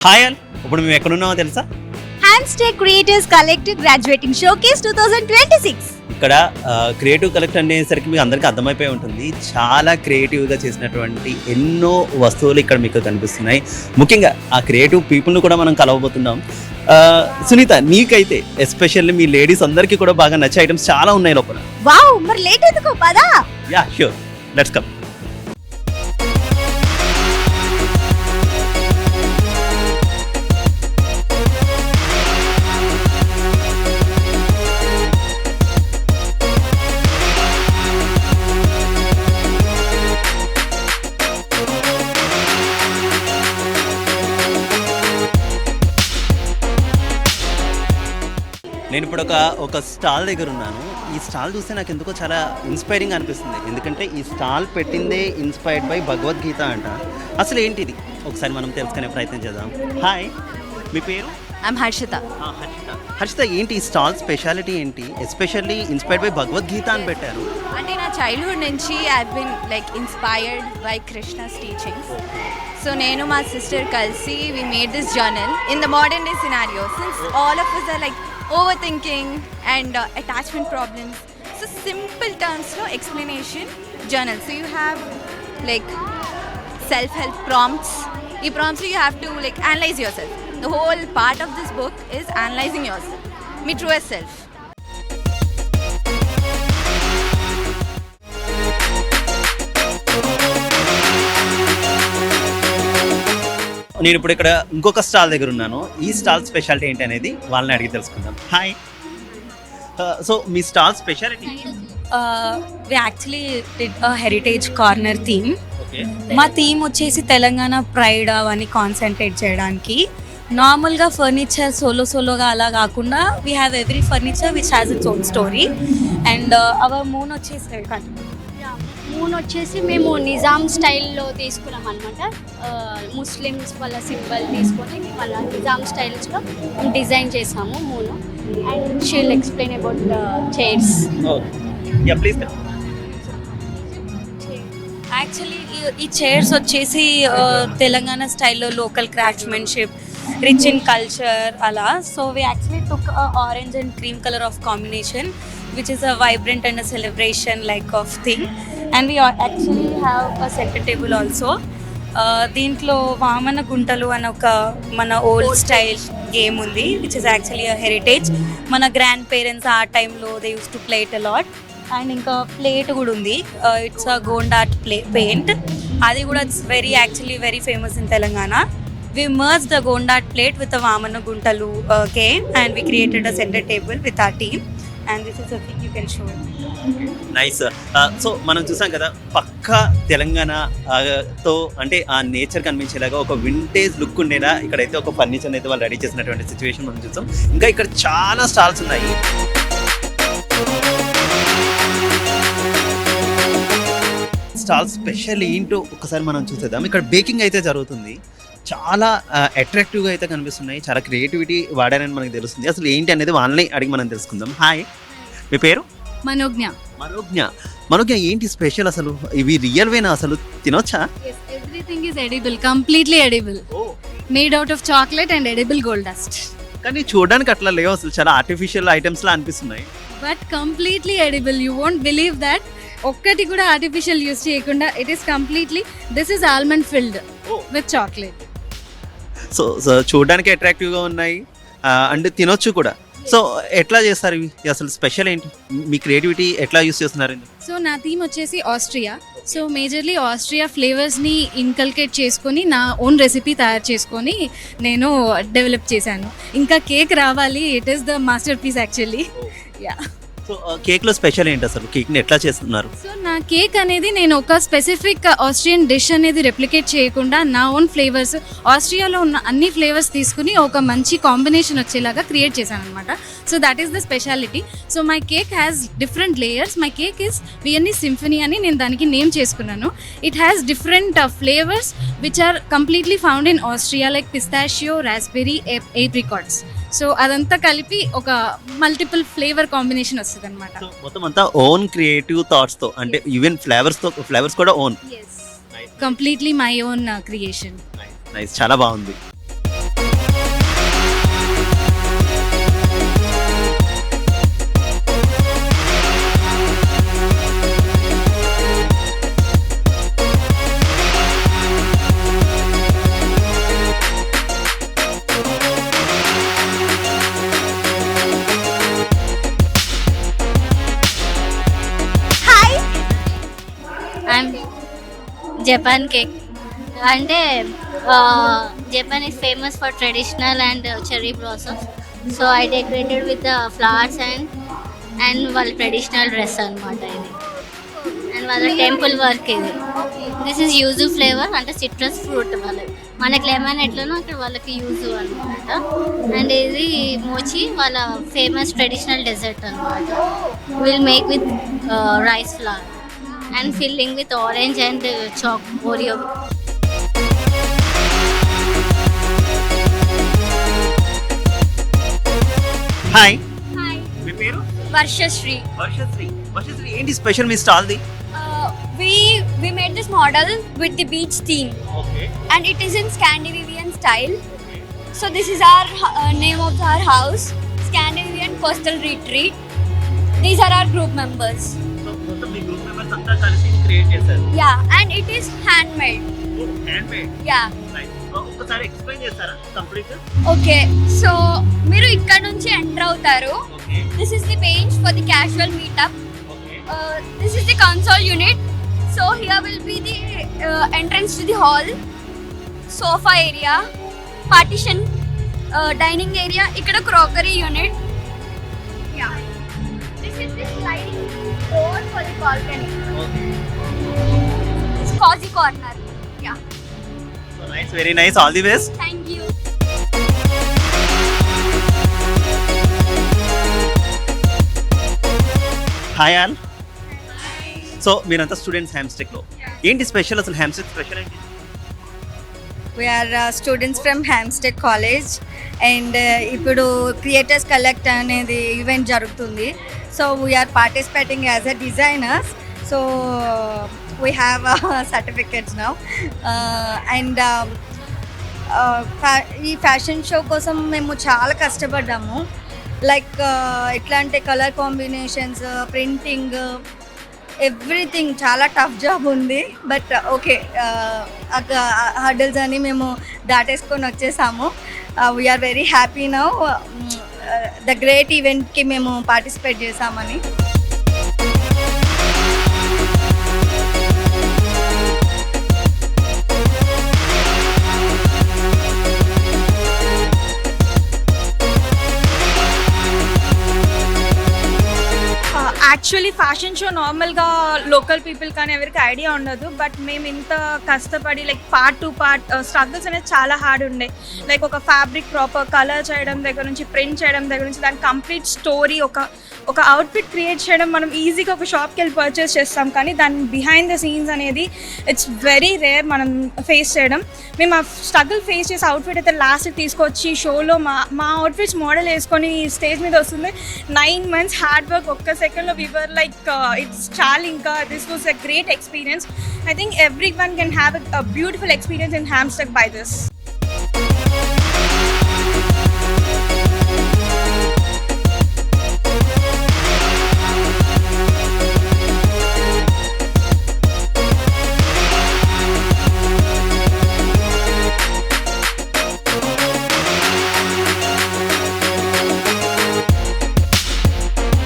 Hi all, ఇప్పుడు మేము ఎక్కడున్నామో తెలుసా? హ్యాండ్స్టేక్ క్రియేటర్స్ కలెక్టివ్ గ్రాడ్యుయేటింగ్ షోకేస్ 2026. ఇక్కడ క్రియేటివ్ కలెక్ట్ అనేసరికి మీకు అందరికీ అర్థమైపోయి ఉంటుంది. చాలా క్రియేటివ్గా చేసినటువంటి ఎన్నో వస్తువులు ఇక్కడ మీకు కనిపిస్తున్నాయి. ముఖ్యంగా ఆ క్రియేటివ్ పీపుల్ని కూడా మనం కలవబోతున్నాం. సునీత, నీకైతే ఎస్పెషల్లీ మీ లేడీస్ అందరికీ కూడా బాగా నచ్చే ఐటమ్స్ చాలా ఉన్నాయి లోపల. వావ్, మరి లేట్ ఎందుకు? పదా. Yeah sure, let's come. నేను ఇప్పుడు ఒక స్టాల్ దగ్గర ఉన్నాను. ఈ స్టాల్ చూస్తే నాకు ఎందుకో చాలా ఇన్స్పైరింగ్ అనిపిస్తుంది. ఎందుకంటే ఈ స్టాల్ పెట్టిందే ఇన్స్పైర్డ్ బై భగవద్గీత అంట. అసలు ఏంటిది ఒకసారి మనం తెలుసుకునే ప్రయత్నం చేద్దాం. హాయ్, మీ పేరు? ఐమ్ హర్షిత. హర్షిత, ఏంటి ఈ స్టాల్ స్పెషాలిటీ ఏంటి? ఎస్పెషల్లీ ఇన్స్పైర్డ్ బై భగవద్గీత అని పెట్టారు. అంటే నా చైల్డ్హుడ్ నుంచి I been like inspired by Krishna's teachings. So నేను మా సిస్టర్ కలిసి we made this journal in the modern day scenario since all of us are like overthinking and attachment problems. So simple terms lo explanation journal. So you have like self-help prompts. The prompts you have to like analyze yourself. The whole part of this book is analyzing yourself, me truest self. నేను ఇప్పుడు ఇక్కడ ఇంకొక stall దగ్గర ఉన్నాను. ఈ stall speciality ఏంటి అనేది వాళ్ళని అడిగి తెలుసుకుందాం. Hi, so me stall speciality? we actually did a heritage corner theme. Okay, మా థీమ్ వచ్చేసి తెలంగాణ ప్రైడ్ అవన్నీ కాన్సన్ట్రేట్ చేయడానికి. నార్మల్గా ఫర్నిచర్ సోలోగా అలా కాకుండా we have every furniture which has its own story. And hour moon వచ్చేసి మేము నిజాం స్టైల్లో తీసుకున్నాం అనమాట. ముస్లిమ్స్ వాళ్ళ సింబల్ తీసుకొని వాళ్ళ నిజాం స్టైల్స్లో డిజైన్ చేసాము మూను. And she'll explain about chairs. Yeah please. Actually ఈ చైర్స్ వచ్చేసి తెలంగాణ స్టైల్లో local craftsmanship, rich in culture అలా. So we actually took orange and cream colour of combination which is a vibrant and a celebration like of thing. And we actually have a center table also. దీంట్లో వామన గుంటలు అని ఒక మన old style game ఉంది which is actually a heritage. మన grand parents ఆ టైంలో they use to play it a lot. And ఇంకా ప్లేట్ కూడా ఉంది, ఇట్స్ అ గోండాట్ పెయింట్. అది కూడా it's very famous in Telangana. We merged the Gondat plate with the Vamana Guntalu game and we created a center table with our team. And this is a thing you can show. Nice. So మనం చూసాం కదా, పక్కా తెలంగాణ తో అంటే ఆ nature కనిపించేలాగా ఒక vintage look ఉండేలా ఇక్కడైతే ఒక ఫర్నిచర్ అయితే వాళ్ళు రెడీ చేసినటువంటి సిచ్యువేషన్ మనం చూసాం. ఇంకా ఇక్కడ చాలా స్టాల్స్ ఉన్నాయి. స్టాల్స్ స్పెషల్ ఏంటో ఒకసారి మనం చూసేద్దాం. ఇక్కడ బేకింగ్ అయితే జరుగుతుంది. చాలా అట్రాక్టివ్గా అయితే కనిపిస్తున్నాయి. చాలా క్రియేటివిటీ వాడారని మనకు తెలుస్తుంది. అసలు ఏంటి అనేది వాళ్ళని అడిగి మనం తెలుసుకుందాం. హాయ్, మీ పేరు? మనోజ్ఞ, ఏంటి స్పెషల్ అసలు? ఇవి రియల్ వేనా? అసలు తినొచ్చా? Yes, everything is edible, completely edible. Made out of chocolate and edible gold dust. కానీ చూడడానికి అట్లా లేవు, అసలు చాలా ఆర్టిఫిషియల్ ఐటమ్స్ లా అనిపిస్తున్నాయి. But completely edible. You won't believe that. ఒక్కటి కూడా ఆర్టిఫిషియల్ యూస్ చేయకుండా it is completely, this is almond filled with chocolate. So చూడడానికి అట్రాక్టివ్గా ఉన్నాయి అండ్ తినొచ్చు కూడా. సో ఎట్లా చేస్తారు ఇవి? అసలు స్పెషల్ ఏంటి? మీ క్రియేటివిటీ ఎట్లా యూస్ చేస్తున్నారు? సో నా థీమ్ వచ్చేసి ఆస్ట్రియా. సో మేజర్లీ ఆస్ట్రియా ఫ్లేవర్స్ని ఇన్కల్కేట్ చేసుకొని నా ఓన్ రెసిపీ తయారు చేసుకొని నేను డెవలప్ చేశాను. ఇంకా కేక్ రావాలి. It is the masterpiece actually. Yeah. So కేక్లో స్పెషల్ ఏంటి? అసలు కేక్ని ఎట్లా చేస్తున్నారు? సో నా కేక్ అనేది నేను ఒక స్పెసిఫిక్ ఆస్ట్రియన్ డిష్ అనేది రెప్లికేట్ చేయకుండా నా ఓన్ ఫ్లేవర్స్, ఆస్ట్రియాలో ఉన్న అన్ని ఫ్లేవర్స్ తీసుకుని ఒక మంచి కాంబినేషన్ వచ్చేలాగా క్రియేట్ చేశాను అనమాట. So that is the speciality. So my cake has different layers. My cake is Viennese symphony అని నేను దానికి నేమ్ చేసుకున్నాను. It has different flavours which are completely found in Austria like pistachio, raspberry, apricots. So అదంతా కలిపి ఒక multiple flavour combination వస్తుంది అనమాట. మొత్తం అంతా ఓన్ క్రియేటివ్ థాట్స్ తో, అంటే ఈవెన్ ఫ్లేవర్స్ కూడా own. Completely my own creation. Nice, చాలా బాగుంది. జపాన్ కేక్ అంటే Japan is famous for traditional and cherry blossoms. So I decorated with flowers and వాళ్ళ ట్రెడిషనల్ డ్రెస్ అనమాట ఇది. అండ్ వాళ్ళ టెంపుల్ వర్క్ ఇది. దిస్ ఈజ్ యూజు ఫ్లేవర్ అంటే citrus fruit వాళ్ళకి. మనకి లెమన్ ఎట్లనో అక్కడ వాళ్ళకి యూజు అనమాట. అండ్ ఇది మోచి వాళ్ళ ఫేమస్ ట్రెడిషనల్ డెజర్ట్ అనమాట. Will make with rice flour and filling with orange and Oreo. Hi, hi, మీ పేరు? వర్షశ్రీ. వర్షశ్రీ ఏంటి స్పెషల్ మీ స్టాల్ది? We made this model with the beach theme okay. and it is in Scandinavian style. So this is our name of our house, Scandinavian Coastal Retreat. These are our group members. So మొత్తం మీ group members అంతా కలిసి create చేశారు. Yeah, and it is handmade. Hand made. Yeah. ఒక్కసారి explain చేస్తారా complete? Okay, so మీరు ఇక్కడ నుంచి enter అవుతారు. Okay. This is the bench for the casual meetup. Okay. This is the console unit. So here will be the entrance to the hall, sofa area, partition, dining area. Ikkada crockery unit. Yeah. This is the sliding door for the balcony. Okay. It's cozy corner. Yeah. So nice, very nice, all the best. Thank you. Hi all. So మీరంతా students హ్యామ్స్టెక్లో. ఏంటి special అసలు Hamstech special ఏంటి? We are students from Hampstead College and ఇప్పుడు creators collect అనేది event జరుగుతుంది. So we are participating as a designers. So we have certificates now and ఈ fashion show కోసం మేము చాలా కష్టపడ్డాము. లైక్ ఎట్లా అంటే కలర్ కాంబినేషన్స్, ప్రింటింగ్, ఎవ్రీథింగ్ చాలా టఫ్ జాబ్ ఉంది. బట్ ఓకే, హర్డల్స్ అని మేము దాటేసుకొని వచ్చేసాము. We are very happy now the great ఈవెంట్కి మేము పార్టిసిపేట్ చేసామని. యాక్చువల్లీ ఫ్యాషన్ షో నార్మల్గా లోకల్ పీపుల్ కానీ ఎవరికి ఐడియా ఉండదు. బట్ మేము ఇంత కష్టపడి like part to part struggles అనేది చాలా హార్డ్ ఉండే. లైక్ ఒక ఫ్యాబ్రిక్ ప్రాపర్ కలర్ చేయడం దగ్గర నుంచి, ప్రింట్ చేయడం దగ్గర నుంచి, దాని కంప్లీట్ స్టోరీ, ఒక అవుట్ఫిట్ క్రియేట్ చేయడం మనం ఈజీగా ఒక షాప్కి వెళ్ళి పర్చేస్ చేస్తాం. కానీ దాని బిహైండ్ ద సీన్స్ అనేది ఇట్స్ వెరీ రేర్ మనం ఫేస్ చేయడం. మేము ఆ స్ట్రగుల్ ఫేస్ చేసి అవుట్ఫిట్ అయితే లాస్ట్ తీసుకొచ్చి షోలో మా అవుట్ఫిట్స్ మోడల్ వేసుకొని స్టేజ్ మీద వస్తుంది. 9 months హార్డ్ వర్క్ ఒక్క సెకండ్లో we were like it's chalinka. This was a great experience. I think everyone can have a beautiful experience in Hampstead by this.